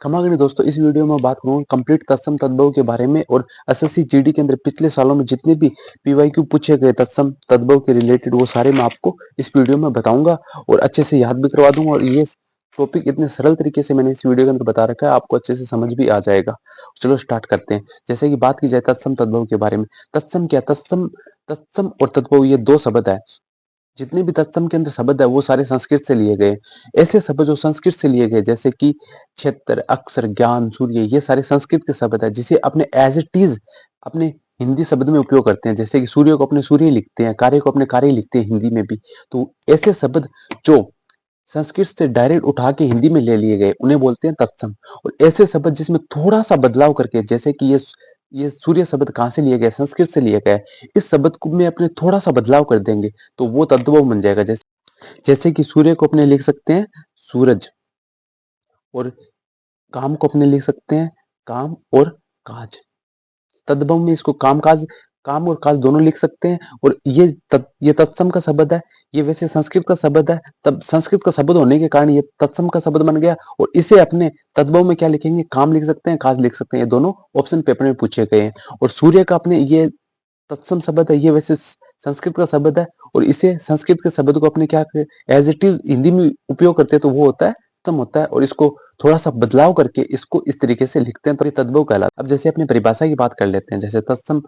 खमागणी दोस्तों, इस वीडियो में बात करूंगा कंप्लीट तत्सम तद्भव के बारे में और एसएससी जीडी के अंदर पिछले सालों में जितने भी पीवाईक्यू पूछे गए तत्सम तद्भव के रिलेटेड वो सारे मैं आपको इस वीडियो में बताऊंगा और अच्छे से याद भी करवा दूंगा। और ये टॉपिक इतने सरल तरीके से मैंने इस वीडियो के अंदर बता रखा है, आपको अच्छे से समझ भी आ जाएगा। चलो स्टार्ट करते हैं। जैसे कि बात की जाए तत्सम तद्भव के बारे में, तत्सम क्या, तत्सम तत्सम और तद्भव ये दो शब्द है। जितने भी तत्सम के अंदर शब्द है वो सारे संस्कृत से लिए गए। ऐसे शब्द जो संस्कृत से लिए गए जैसे कि क्षेत्र, अक्षर, ज्ञान, सूर्य, ये सारे संस्कृत के शब्द है जिसे अपने एज इट इज अपने हिंदी शब्द में उपयोग करते हैं। जैसे कि सूर्य को अपने सूर्य लिखते हैं, कार्य को अपने कार्य लिखते हैं हिंदी में भी। तो ऐसे शब्द जो संस्कृत से डायरेक्ट उठा के हिंदी में ले लिए गए उन्हें बोलते हैं तत्सम। और ऐसे शब्द जिसमें थोड़ा सा बदलाव करके, जैसे कि ये सूर्य शब्द कहाँ से लिया गया, संस्कृत से लिया गया है, इस शब्द को में अपने थोड़ा सा बदलाव कर देंगे तो वो तद्भव बन जाएगा। जैसे कि सूर्य को अपने लिख सकते हैं सूरज, और काम को अपने लिख सकते हैं काम और काज। तद्भव में इसको काम और काज दोनों लिख सकते हैं। और ये तत्सम का शब्द है। ये वैसे संस्कृत का शब्द है, तब संस्कृत का शब्द होने के कारण ये तत्सम का शब्द बन गया। और इसे अपने तद्भव में क्या लिखेंगे, काम लिख सकते हैं, काज लिख सकते हैं। ये दोनों ऑप्शन पेपर में पूछे गए हैं। और सूर्य का अपने ये तत्सम शब्द है, ये वैसे संस्कृत का शब्द है। और इसे संस्कृत के शब्द को अपने क्या एज इट इज हिंदी में उपयोग करते हैं तो वो होता है तत्सम होता है। और इसको थोड़ा सा बदलाव करके इसको इस तरीके से लिखते हैं तो ये तद्भव कहलाता है। अब जैसे अपनी परिभाषा की बात कर लेते हैं। जैसे तत्सम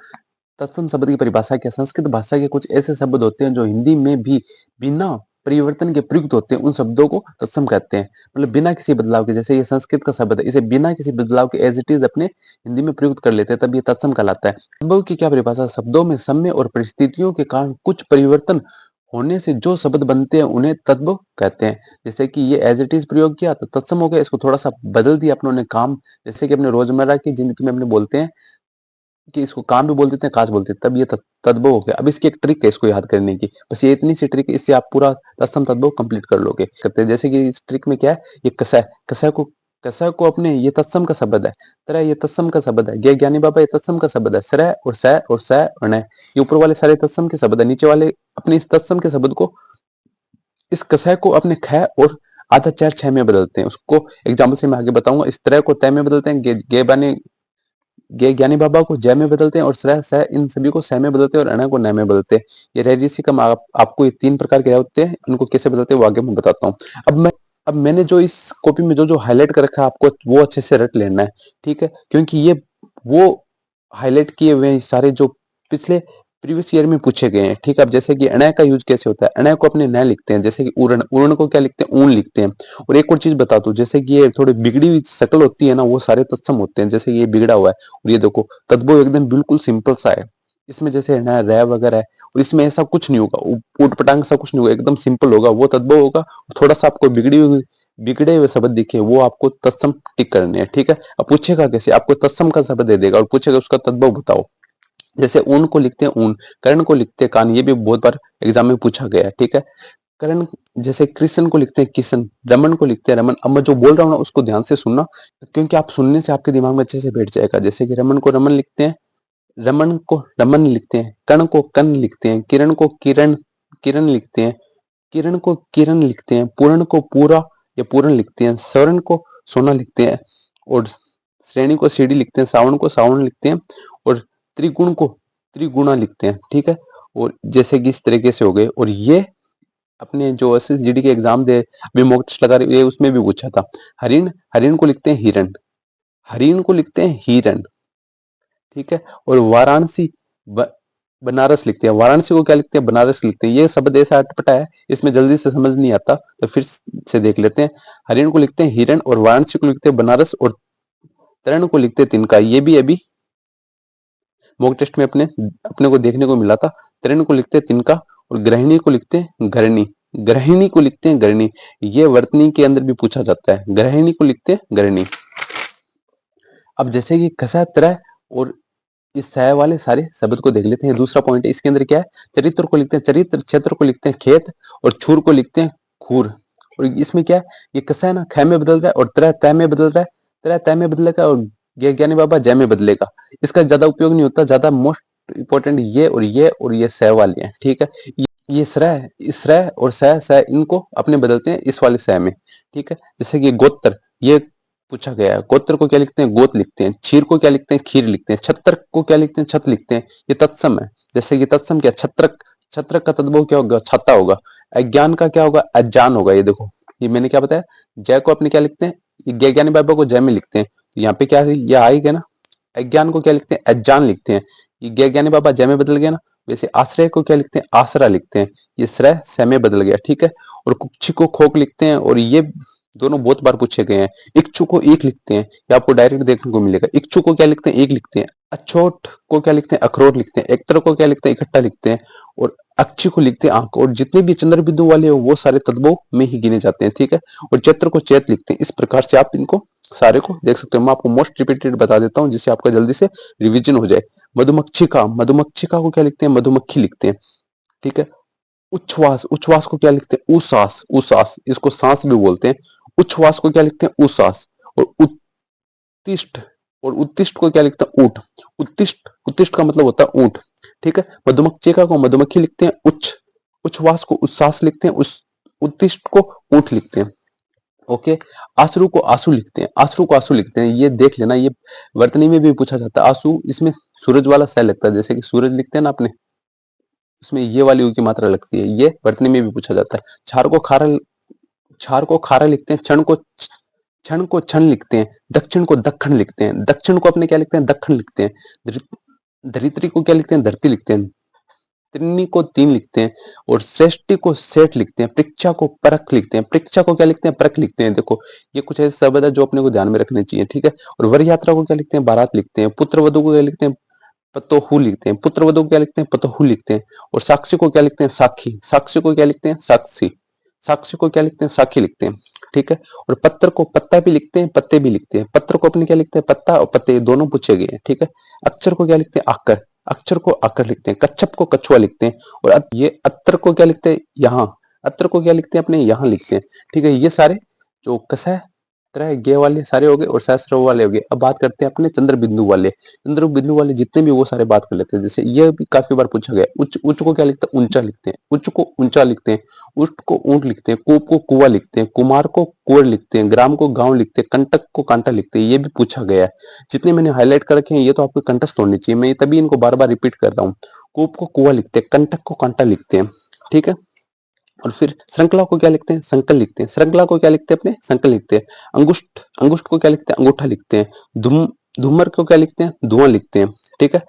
तत्सम शब्द की परिभाषा क्या, संस्कृत भाषा के कुछ ऐसे शब्द होते हैं जो हिंदी में भी बिना परिवर्तन के प्रयुक्त होते हैं, उन शब्दों को तत्सम कहते हैं। मतलब बिना किसी बदलाव के, जैसे ये संस्कृत का शब्द है, इसे बिना किसी बदलाव के एज इट इज अपने हिंदी में प्रयुक्त कर लेते हैं, तब ये तत्सम कहलाता है। तद्भव की क्या परिभाषा, शब्दों में समय और परिस्थितियों के कारण कुछ परिवर्तन होने से जो शब्द बनते हैं उन्हें तद्भव कहते हैं। जैसे कि ये एज इट इज प्रयोग किया तो तत्सम हो गया, इसको थोड़ा सा बदल दिया अपने काम, जैसे कि अपने रोजमर्रा की जिंदगी में अपने बोलते हैं कि इसको काम भी बोल देते हैं, काज बोलते हैं, तब ये तद्भव हो गया। अब इसकी एक ट्रिक है इसको याद करने की, बस ये इतनी सी ट्रिक है, इससे आप पूरा तत्सम तद्भव कंप्लीट कर लोगे। करते हैं जैसे कि इस ट्रिक में क्या है, ये कषाय को अपने ये तत्सम का शब्द है, तरह ये तत्सम का शब्द है, ज्ञ ज्ञानी बाबा ये तत्सम का शब्द है, सरह और स और स और न, ये ऊपर वाले सारे तत्सम के शब्द है। नीचे वाले अपने इस तत्सम के शब्द को, इस कषाय को अपने ख और आधा चार छह में बदलते हैं। उसको एग्जाम्पल से मैं आगे बताऊंगा। इस तरह को तय में बदलते हैं, गे बाने ज्ञानी बाबा को जय में बदलते हैं, और श्रय स इन सभी को स में बदलते हैं, और अण को न में बदलते हैं। ये रैरिसी का आपको ये तीन प्रकार के होते हैं, इनको कैसे बदलते हैं वो आगे मैं बताता हूँ। अब मैंने जो इस कॉपी में जो जो हाईलाइट कर रखा है आपको वो अच्छे से रट लेना है, ठीक है, क्योंकि ये वो हाईलाइट किए हुए सारे जो पिछले प्रीवियस ईयर में पूछे गए हैं, ठीक है। अब जैसे कि अणय का यूज कैसे होता है, अणय को अपने न लिखते हैं, जैसे कि उरण, उरण को क्या लिखते हैं, ऊन लिखते हैं। और एक और चीज बता दूं, जैसे कि ये थोड़ी बिगड़ी हुई शक्ल होती है ना, वो सारे तत्सम होते हैं। जैसे ये बिगड़ा हुआ है, और ये देखो तद्भव एकदम बिल्कुल सिंपल सा है। इसमें जैसे है ना रै वगैरह है, और इसमें ऐसा कुछ नहीं होगा, ऊट पटांग सा कुछ नहीं होगा, एकदम सिंपल होगा, वो तद्भव होगा। थोड़ा सा आपको बिगड़े हुए शब्द दिखे वो आपको तत्सम टिक करने हैं, ठीक है। अब पूछेगा कैसे, आपको तत्सम का शब्द दे देगा और पूछेगा उसका तद्भव बताओ। जैसे ऊन को लिखते हैं ऊन, कर्ण को लिखते हैं कान, ये भी बहुत बार एग्जाम में पूछा गया है, ठीक है। कर्ण, जैसे कृष्ण को लिखते हैं किशन, रमन को लिखते हैं रमन। अब मैं जो बोल रहा हूँ ना उसको ध्यान से सुनना, क्योंकि आप सुनने से आपके दिमाग में अच्छे से बैठ जाएगा। जैसे कि रमन को रमन लिखते हैं, रमन को रमन लिखते हैं, कर्ण को कर्ण लिखते हैं, किरण को किरण किरण लिखते हैं, किरण को किरण लिखते हैं, पूर्ण को पूरा या पूर्ण लिखते हैं, स्वर्ण को सोना लिखते हैं, और श्रेणी को सीढ़ी लिखते हैं, सावण को सावण लिखते हैं, और त्रिगुण को त्रिगुणा लिखते हैं, ठीक है। और जैसे कि इस तरीके से हो गए। और ये अपने जो एसएसजीडी के एग्जाम दे अभी मॉक टेस्ट लगा रहे, ये उसमें भी पूछा था। हरिण, हरिण को लिखते हैं हिरण, हरिण को लिखते हैं हिरण, ठीक है। और वाराणसी, बनारस लिखते हैं, वाराणसी को क्या लिखते हैं, बनारस लिखते हैं। ये शब्द ऐसा अटपटा है, इसमें जल्दी से समझ नहीं आता, तो फिर से देख लेते हैं। हरिण को लिखते हैं हिरण, और वाराणसी को लिखते हैं बनारस, और तरण को लिखते हैं तिनका। ये भी अभी मॉक टेस्ट में अपने अपने को देखने को मिला था। तरण को लिखते हैं तिनका, और गृहिणी को लिखते हैं गृहिणी, गृहिणी को लिखते हैं गृहिणी। ये वर्तनी के अंदर भी पूछा जाता है, गृहिणी को लिखते हैं गृहिणी। अब जैसे कि कसा तरह और इस सह वाले सारे शब्द को देख लेते हैं। दूसरा पॉइंट है इसके अंदर क्या है, चरित्र को लिखते हैं चरित्र, क्षेत्र को लिखते हैं खेत, और छूर को लिखते हैं खूर। और इसमें क्या है, ये कसा है ना ख में बदल रहा है, और तरह तय में बदल रहा है, तरह तय में बदलेगा, और ज्ञानी बाबा जय में बदलेगा। इसका ज्यादा उपयोग नहीं होता, ज्यादा मोस्ट इंपॉर्टेंट ये सह वाले हैं, ठीक है। ये श्रय और सह इनको अपने बदलते हैं इस वाले सह में, ठीक है। जैसे कि गोत्र, ये पूछा गया है। गोत्र को क्या लिखते हैं? गोत लिखते हैं। क्षीर को क्या लिखते हैं? खीर लिखते हैं। छत्र को क्या लिखते हैं? छत लिखते हैं। ये तत्सम है। जैसे कि तत्सम क्या? छत्रक, छत्रक का तद्भव क्या होगा? छाता होगा। अज्ञान का क्या होगा? अज्ञान होगा। ये देखो, ये मैंने क्या बताया, जय को अपने क्या लिखते हैं? ये ज्ञानी बाबा को जय में लिखते हैं, तो यहाँ पे क्या है? ये आएगा ना। अज्ञान को क्या लिखते हैं? अज्ञान लिखते हैं। ये ज्ञानी बाबा जय में बदल गया ना। वैसे आश्रय को क्या लिखते हैं? आसरा लिखते हैं। ये श्रय स में बदल गया, ठीक है। और कुक्षी को खोक लिखते हैं, और ये दोनों बहुत बार पूछे गए हैं। इच्छु को एक लिखते हैं, ये आपको डायरेक्ट देखने को मिलेगा। इच्छु को क्या लिखते हैं? एक लिखते हैं। अछोट को क्या लिखते हैं? अखरोट लिखते हैं। एक्टर को क्या लिखते हैं? इकट्ठा लिखते हैं। और अक्षी को लिखते हैं आंख। और जितने भी चंद्र बिंदु वाले हो वो सारे तद्भव में ही गिने जाते हैं, ठीक है। और चैत्र को चैत लिखते हैं। इस प्रकार से आप इनको सारे को देख सकते हो। मैं आपको मोस्ट रिपीटेड बता देता हूँ जिससे आपका जल्दी से रिवीजन हो जाए। मधुमक्षिका, मधुमक्षिका को क्या लिखते हैं? मधुमक्खी लिखते हैं, ठीक है। उच्छ्वास, उच्छ्वास को क्या लिखते हैं? उसास, उसास, इसको सांस भी बोलते हैं। उच्छ्वास को क्या लिखते हैं? उसास। और उत्तिष्ठ, और उत्तिष्ठ को क्या लिखते हैं? ऊंट। उत्तिष्ठ, उत्तिष्ठ का मतलब होता है ऊंट, ठीक है। मधुमक्षिका को मधुमक्खी लिखते हैं उच्च, उच्छ्वास को उच्छ्वास लिखते हैं, उस उत्तिष्ठ को ऊंट लिखते हैं, ओके। आश्रु को आंसू लिखते हैं, आश्रु को आंसू लिखते हैं। ये देख लेना, ये वर्तनी में भी पूछा जाता है। आंसू, इसमें सूरज वाला सह लगता है, जैसे कि सूरज लिखते हैं ना अपने, उसमें ये वाली यू की मात्रा लगती है। ये वर्तनी में भी पूछा जाता है। क्षार को खारा, क्षार को खारा लिखते हैं। क्षण को क्षण लिखते हैं। दक्षिण को दक्षिण लिखते हैं। दक्षिण को अपने क्या लिखते हैं? दक्षिण लिखते हैं। धरित्री को क्या लिखते हैं? धरती लिखते हैं। त्रिनी को तीन लिखते हैं। और श्रेष्ठी को सेठ लिखते हैं। परीक्षा को परख लिखते हैं। परीक्षा को क्या लिखते हैं? परख लिखते हैं। देखो, ये कुछ ऐसे शब्द है जो अपने को ध्यान में रखने चाहिए, ठीक है। और वर यात्रा को क्या लिखते हैं? बारात लिखते हैं। पुत्र वधु को क्या लिखते हैं? पतोहू लिखते हैं। पुत्र वधु को क्या लिखते हैं? पतोहू लिखते हैं। और साक्षी को क्या लिखते हैं? साक्षी। साक्षी को क्या लिखते हैं? साक्षी। साक्षी को क्या लिखते हैं? साक्षी लिखते हैं, ठीक है। और पत्र को पत्ता भी लिखते हैं, पत्ते भी लिखते हैं। पत्र को अपने क्या लिखते हैं? पत्ता और पत्ते दोनों पूछे गए हैं, ठीक है। अक्षर को क्या लिखते हैं? आकर। अक्षर को आकर लिखते हैं। कच्छप को कछुआ लिखते हैं। और ये अत्र को क्या लिखते हैं? यहाँ। अत्र को क्या लिखते हैं? अपने यहाँ लिखते हैं, ठीक है। ये सारे जो कसा है, त्रय गे वाले सारे हो गए, और सहस्त्र वाले हो गए। अब बात करते हैं अपने चंद्र बिंदु वाले। चंद्र बिंदु वाले जितने भी वो सारे बात कर लेते हैं। जैसे ये भी काफी बार पूछा गया। उच्च, उच्च को क्या लिखते हैं? ऊंचा लिखते हैं। उच्च को ऊंचा लिखते हैं। उष्ट को ऊंट लिखते हैं। कूप को कुआ लिखते हैं। कुमार को कुंवर लिखते हैं। ग्राम को गांव लिखते हैं। कंटक को कांटा लिखते हैं। ये भी पूछा गया है। जितने मैंने हाईलाइट कर रखे हैं ये तो आपको कंटस्थ होनी चाहिए, मैं तभी इनको बार बार रिपीट कर रहा हूँ। कूप को कुआ लिखते हैं। कंटक को कांटा लिखते हैं, ठीक है। और फिर श्रृंखला को क्या लिखते हैं? संकल लिखते हैं। श्रृंखला को क्या लिखते हैं? अपने संकल लिखते हैं। अंगुष्ठ, अंगुष्ठ को क्या लिखते हैं? अंगूठा लिखते हैं। धूमर को क्या लिखते हैं? धुआं लिखते हैं, ठीक है।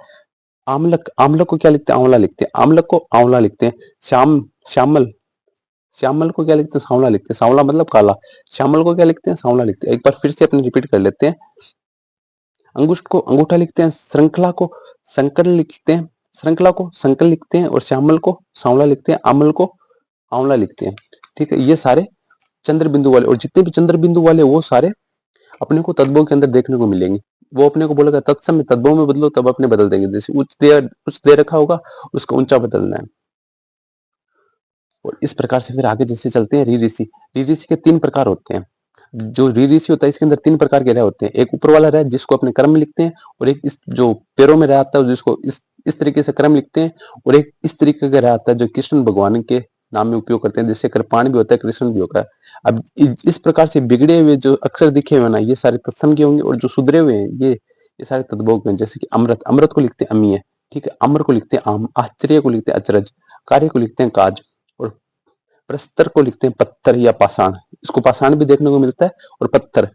आमलक, आमलक को क्या लिखते हैं? आंवला लिखते हैं। आमलक को आंवला लिखते हैं। श्यामल, श्यामल को क्या लिखते हैं? सांवला लिखते हैं। सांवला मतलब काला। श्यामल को क्या लिखते हैं? सांवला लिखते हैं। एक बार फिर से अपने रिपीट कर लेते हैं। अंगुष्ठ को अंगूठा लिखते हैं। श्रृंखला को संकल लिखते हैं। श्रृंखला को संकल लिखते हैं। और श्यामल को सांवला लिखते हैं। आमल को आंवला लिखते हैं, ठीक है। ये सारे चंद्र बिंदु वाले, और जितने भी चंद्र बिंदु वाले वो सारे अपने को तद्भव के अंदर देखने को मिलेंगे। वो अपने को बोलेगा तत्सम में तद्भव में बदलो, तब अपने बदल देंगे। जैसे उच्च दे रखा होगा, उसका ऊंचा बदलना है। और इस प्रकार से फिर आगे जैसे चलते हैं। री ऋषि, री ऋषि के तीन प्रकार होते हैं। जो री ऋषि होता है इसके अंदर तीन प्रकार के रह होते हैं। एक ऊपर वाला रह जिसको अपने कर्म में लिखते हैं, और एक इस जो पैरों में रह आता है जिसको इस तरीके से कर्म लिखते हैं, और एक इस तरीके का रह आता है जो कृष्ण भगवान के नाम में उपयोग करते हैं, जैसे कृपाण भी होता है, कृष्ण भी होता है। अब इस प्रकार से बिगड़े हुए जो अक्षर दिखे हुए ना, ये सारे तत्सम के होंगे, और जो सुधरे हुए हैं ये सारे तद्भव के हैं। जैसे कि अमृत, अमृत को लिखते हैं अमीय, ठीक है। अमर को लिखते हैं आम। आश्चर्य को लिखते हैं अचरज। कार्य को लिखते हैं काज। और प्रस्तर को लिखते हैं पत्थर या पाषाण। इसको पाषाण भी देखने को मिलता है, और पत्थर,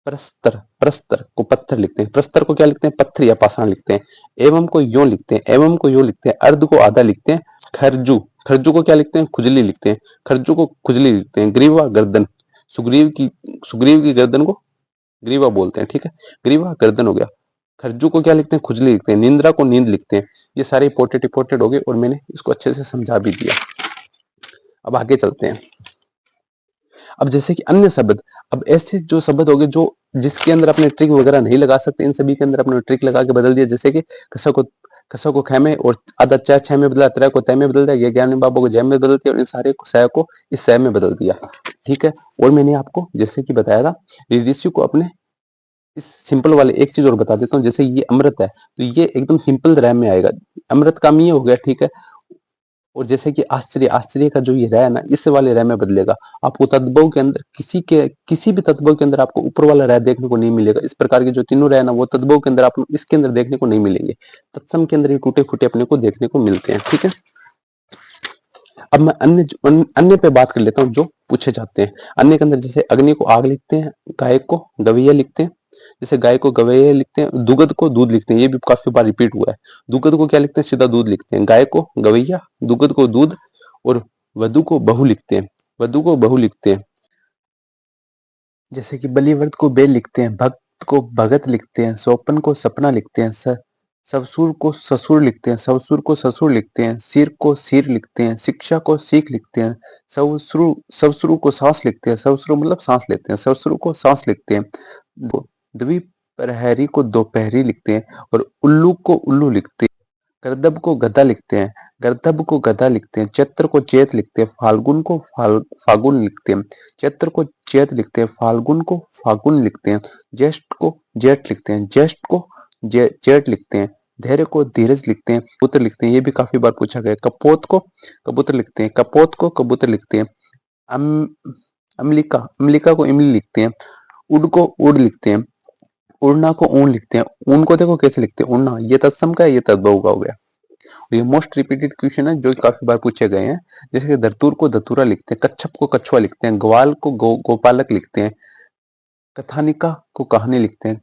प्रस्तर, प्रस्तर को पत्थर लिखते हैं। प्रस्तर को क्या लिखते हैं? पत्थर या पाषाण लिखते हैं। एवं को यो लिखते हैं। एवं को यो लिखते हैं। अर्ध को आधा लिखते हैं। खरजू, खरजू को क्या लिखते हैं? खुजली लिखते हैं। खरजू को खुजली लिखते हैं। ग्रीवा, गर्दन, सुग्रीव की गर्दन को ग्रीवा बोलते हैं, ठीक है। ग्रीवा गर्दन हो गया। खरजू को क्या लिखते हैं? खुजली लिखते हैं। निंद्रा को नींद लिखते हैं। ये सारे इंपोर्टेंट हो गए, और मैंने इसको अच्छे से समझा भी दिया। अब आगे चलते हैं। अब जैसे कि अन्य शब्द, अब ऐसे जो शब्द हो गए जो जिसके अंदर अपने ट्रिक वगैरह नहीं लगा सकते, इन सभी के अंदर अपने ट्रिक लगा के बदल दिया। जैसे कि कसा को ख में, और आधा च छ में बदला, त्रय को तय में बदल दिया, ज्ञानी बाबू को जय में बदल दिया, और इन सारे सह को इस सह में बदल दिया, ठीक है। और मैंने आपको जैसे कि बताया था, ऋषि को अपने इस सिंपल वाले एक चीज और बता देता हूँ। जैसे ये अमृत है, तो ये एकदम सिंपल रैम में आएगा। अमृत का मी हो गया, ठीक है। और जैसे कि आश्चर्य, आश्चर्य का जो ये रह है ना, इस वाले रह में बदलेगा। आपको तद्भव के अंदर किसी भी तद्भव के अंदर आपको ऊपर वाला रह देखने को नहीं मिलेगा। इस प्रकार के जो तीनों रह है ना, वो तद्भव के अंदर आपको इसके अंदर देखने को नहीं मिलेंगे। तत्सम के अंदर ये टूटे फूटे अपने को देखने को मिलते हैं। ठीक है, अब मैं अन्य पे बात कर लेता हूँ जो पूछे जाते हैं। अन्य के अंदर जैसे अग्नि को आग लिखते हैं, गाय को गवैया लिखते हैं। जैसे गाय को गवैया लिखते हैं, दुगध को दूध लिखते हैं। ये भी काफी बार रिपीट हुआ है। दुगध को क्या लिखते हैं? सीधा दूध लिखते हैं। गाय को गवैया, दुगध को दूध, और वधु को बहू लिखते हैं। वधु को बहू लिखते हैं। जैसे कि बलिवर्ध को बेल लिखते हैं, भक्त को भगत लिखते हैं, स्वपन को सपना लिखते हैं, ससुर को ससुर लिखते हैं, ससुर को ससुर लिखते हैं, सिर को सिर लिखते हैं, शिक्षा को सीख लिखते हैं, ससुरु को सांस लिखते हैं। ससुरु मतलब सांस लेते हैं। ससुरु को सांस लिखते हैं। द्विप्रहरी को दोपहरी लिखते हैं, और उल्लू को उल्लू लिखते हैं। गर्दभ को गधा लिखते हैं। गर्दभ को गधा लिखते हैं। चैत्र को चैत लिखते हैं। फाल्गुन को फागुन लिखते हैं। चैत्र को चैत लिखते हैं। फाल्गुन को फागुन लिखते हैं। ज्येष्ठ को जेठ लिखते हैं। ज्येष्ठ को जेठ लिखते हैं। धैर्य को धीरज लिखते हैं। पुत्र लिखते हैं। ये भी काफी बार पूछा गया। कपोत को कबूतर लिखते हैं। कपोत को कबूतर लिखते हैं। अम अम्लिका अम्लिका को इमली लिखते हैं। उड़ को उड़ लिखते हैं। उड़ना को ऊन लिखते हैं। ऊन को देखो कैसे लिखते हैं, उड़ना। ये तत्सम का है, ये तद्भव का हो गया। ये मोस्ट रिपीटेड क्वेश्चन है जो काफी बार पूछे गए हैं। जैसे कि धतूर को धतूरा लिखते हैं। कच्छप को कछुआ लिखते हैं। ग्वाल को गोपालक लिखते हैं। कथानिका को कहानी लिखते हैं।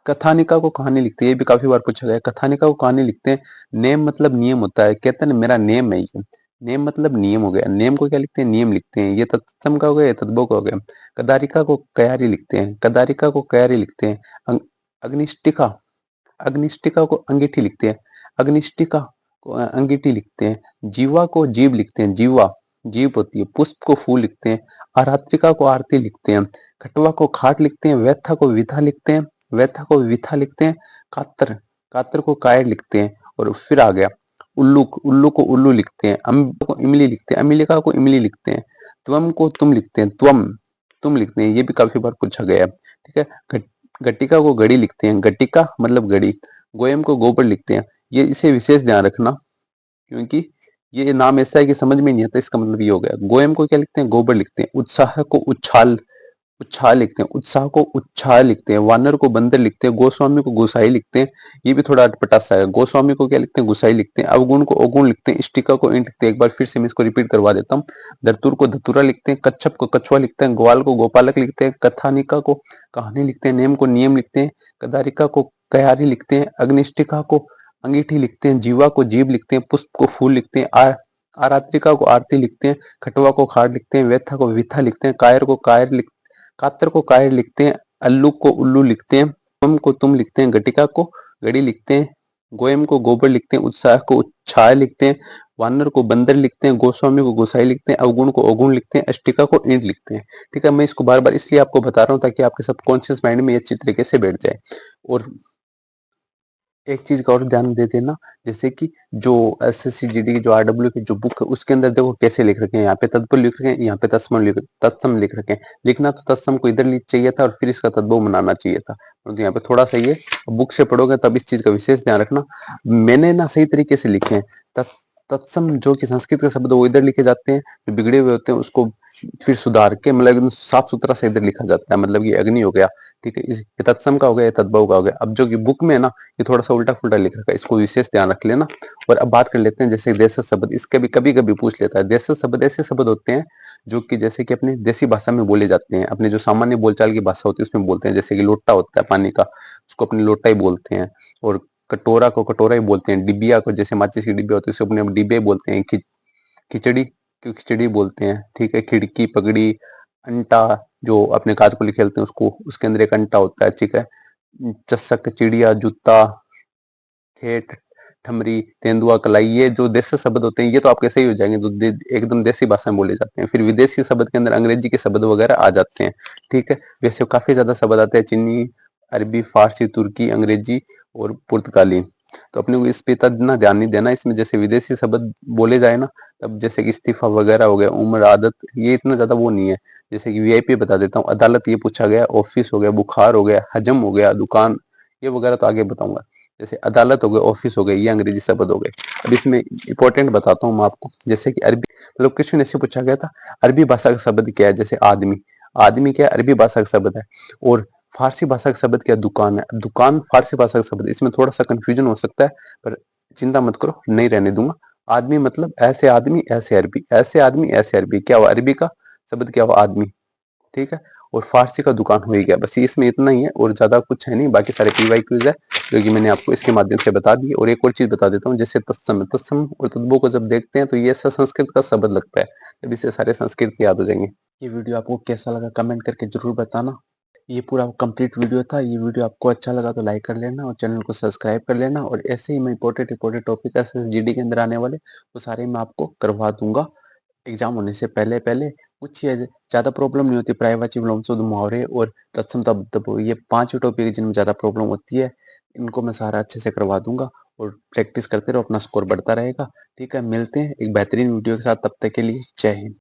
कथानिका को कहानी लिखते हैं। ये भी काफी बार पूछा गया है। कथानिका को कहानी लिखते हैं। नेम मतलब नियम होता है। कहते हैं मेरा नेम है ये। नेम मतलब नियम हो गया। नेम को क्या लिखते हैं? नियम लिखते हैं। ये तत्सम का हो गया, ये तद्भव का हो गया। कदारिका को कयारी लिखते हैं। कदारिका को कयारी लिखते हैं। अग्निष्टिका अग्निष्टिका को अंगीठी लिखते हैं। अग्निष्टिका को अंगीठी लिखते हैं। जीवा को जीव लिखते हैं। जीवा जीव होती है। पुष्प को फूल लिखते हैं। आरात्रिका को आरती लिखते हैं। खटवा को खाट लिखते हैं। व्यथा को विथा लिखते हैं। व्यथा को विथा लिखते हैं। कातर कातर को कायर लिखते हैं। और फिर आ गया उल्लू को उल्लू लिखते हैं। अम्बिका को इमली लिखते हैं। अम्बिका को इमली लिखते हैं। त्वम को तुम लिखते हैं। तुम लिखते हैं। ये भी काफी बार पूछा गया है। ठीक है। गट्टिका को घड़ी लिखते हैं। गट्टिका मतलब घड़ी। गोयम को गोबर लिखते हैं। ये इसे विशेष ध्यान रखना, क्योंकि ये नाम ऐसा है कि समझ में नहीं आता। इसका मतलब ये हो गया। गोयम को क्या लिखते हैं? गोबर लिखते हैं। उत्साह को उच्छाल उच्छाल लिखते हैं। उत्साह को उत्साह लिखते हैं। वानर को बंदर लिखते हैं। गोस्वामी को गोसाई लिखते हैं। ये भी थोड़ा अटपटा सा है। गोस्वामी को क्या लिखते हैं? गोसाई लिखते हैं। अवगुण को अवगुण लिखते हैं। इष्टिका को इंट लिखते हैं। एक बार फिर से मैं इसको रिपीट करवा देता हूँ। धतूर को धतूरा लिखते हैं। कच्छप को कछुआ लिखते हैं। ग्वाल को गोपालक लिखते हैं। कथानिका को कहानी लिखते हैं। नेम को नियम लिखते हैं। कदारिका को कयारी लिखते हैं। अग्निष्टिका को अंगीठी लिखते हैं। जीवा को जीव लिखते हैं। पुष्प को फूल लिखते हैं। आरात्रिका को आरती लिखते हैं। खटवा को खाट लिखते हैं। व्यथा को विथा लिखते हैं। कातर को कायर लिखते हैं। अल्लू को उल्लू लिखते हैं। तुम को तुम लिखते हैं। घटिका को घड़ी लिखते हैं। गोयम को गोबर लिखते हैं। उत्साह को उत्साह लिखते हैं। वानर को बंदर लिखते हैं। गोस्वामी को गोसाई लिखते हैं। अवगुण को अवगुण लिखते हैं। अष्टिका को ईंट लिखते हैं। ठीक है, मैं इसको बार बार इसलिए आपको बता रहा हूँ ताकि आपके सबकॉन्शियस माइंड में ये अच्छी तरीके से बैठ जाए। और एक चीज का और ध्यान दे देना, जैसे कि जो एसएससी जीडी की जो आरडब्ल्यू की जो बुक है उसके अंदर देखो कैसे लिख रखे हैं। यहाँ पे तत्पुरुष लिख रखे हैं, यहाँ पे तत्सम लिख रखे हैं। लिखना तो तत्सम को इधर लिख चाहिए था और फिर इसका तद्भव बनाना चाहिए था, तो यहाँ पे थोड़ा सा ये बुक से पढ़ोगे तब इस चीज का विशेष ध्यान रखना। मैंने ना सही तरीके से लिखे हैं। तत्सम जो कि संस्कृत के शब्द वो इधर लिखे जाते हैं, जो बिगड़े हुए होते हैं उसको फिर सुधार के मतलब एकदम साफ सुथरा से इधर लिखा जाता है। मतलब ये अग्नि हो गया, ठीक है, ये तत्सम का हो गया, ये तद्भव का हो गया। अब जो कि बुक में है ना ये थोड़ा सा उल्टा फुल्टा लिख रखा है, इसको विशेष ध्यान रख लेना। और अब बात कर लेते हैं जैसे देश शब्द, इसके भी कभी कभी पूछ लेता है। देश शब्द ऐसे शब्द होते हैं जो कि जैसे कि अपनी देसी भाषा में बोले जाते हैं, अपने जो सामान्य बोलचाल की भाषा होती है उसमें बोलते हैं। जैसे कि लोटा होता है पानी का, उसको अपनी लोटा ही बोलते हैं। और कटोरा को कटोरा ही बोलते हैं। डिबिया को जैसे माचिस की डिबिया होती है उसको अपने डिब्बे बोलते हैं। खिचड़ी क्यों खिचड़ी बोलते हैं, ठीक है। खिड़की पगड़ी, अंटा जो अपने काजपुली खेलते हैं उसको, उसके अंदर एक अंटा होता है, ठीक है। चस्सक, चिड़िया, जूता, ठेठ, ठमरी, तेंदुआ, कलाई, ये जो देसी शब्द होते हैं ये तो आपके सही हो जाएंगे, तो एकदम देसी भाषा में बोले जाते हैं। फिर विदेशी शब्द के अंदर अंग्रेजी के शब्द वगैरह आ जाते हैं, ठीक है। वैसे काफी ज्यादा शब्द आते हैं, चीनी, अरबी, फारसी, तुर्की, अंग्रेजी और पुर्तगाली। तो अपने को इस पे इतना ध्यान नहीं देना। इसमें जैसे विदेशी शब्द बोले जाए ना, तब जैसे कि इस्तीफा वगैरह हो गया, उम्र, आदत, ये इतना ज्यादा वो नहीं है। जैसे कि वीआईपी बता देता हूँ, अदालत ये पूछा गया, ऑफिस हो गया, बुखार हो गया, हजम हो गया, दुकान, ये वगैरह तो आगे बताऊंगा। जैसे अदालत हो गए, ऑफिस हो गए, ये अंग्रेजी शब्द हो गए। अब इसमें इंपॉर्टेंट बताता हूँ मैं आपको, जैसे कि अरबी, मतलब क्वेश्चन ऐसे पूछा गया था, अरबी भाषा का शब्द क्या है? जैसे आदमी, आदमी क्या है? अरबी भाषा का शब्द है। और फारसी भाषा का शब्द क्या है? दुकान है। दुकान फारसी भाषा का शब्द है। इसमें थोड़ा सा कंफ्यूजन हो सकता है, पर चिंता मत करो, नहीं रहने दूंगा। आदमी मतलब ऐसे आदमी, ऐसे अरबी, ऐसे आदमी, ऐसे अरबी, क्या हुआ? अरबी का शब्द क्या हुआ? आदमी, ठीक है। और फारसी का दुकान हो ही गया, बस इसमें इतना ही है और ज्यादा कुछ है नहीं। बाकी सारे पीवाई क्यूज है जो कि मैंने आपको इसके माध्यम से बता दी। और एक और चीज बता देता हूँ, जैसे तत्सम, तत्सम और तद्भव को जब देखते हैं तो ये ऐसा संस्कृत का शब्द लगता है, जब इससे सारे संस्कृत याद हो जाएंगे। ये वीडियो आपको कैसा लगा कमेंट करके जरूर बताना। ये पूरा कंप्लीट वीडियो था। ये वीडियो आपको अच्छा लगा तो लाइक कर लेना और चैनल को सब्सक्राइब कर लेना। और ऐसे ही मैं इंपॉर्टेंट टॉपिक ऐसे जीडी के अंदर आने वाले वो सारे मैं आपको करवा दूंगा एग्जाम होने से पहले पहले। कुछ ही ज्यादा प्रॉब्लम नहीं होती। प्रायवाची, विलोम, शुद्ध मुहावरे और तत्सम तद्भव, ये 5 टॉपिक है जिनमें ज्यादा प्रॉब्लम होती है। इनको मैं सारा अच्छे से करवा दूंगा और प्रैक्टिस करते रहो, अपना स्कोर बढ़ता रहेगा। ठीक है, मिलते हैं एक बेहतरीन वीडियो के साथ, तब तक के लिए जय हिंद।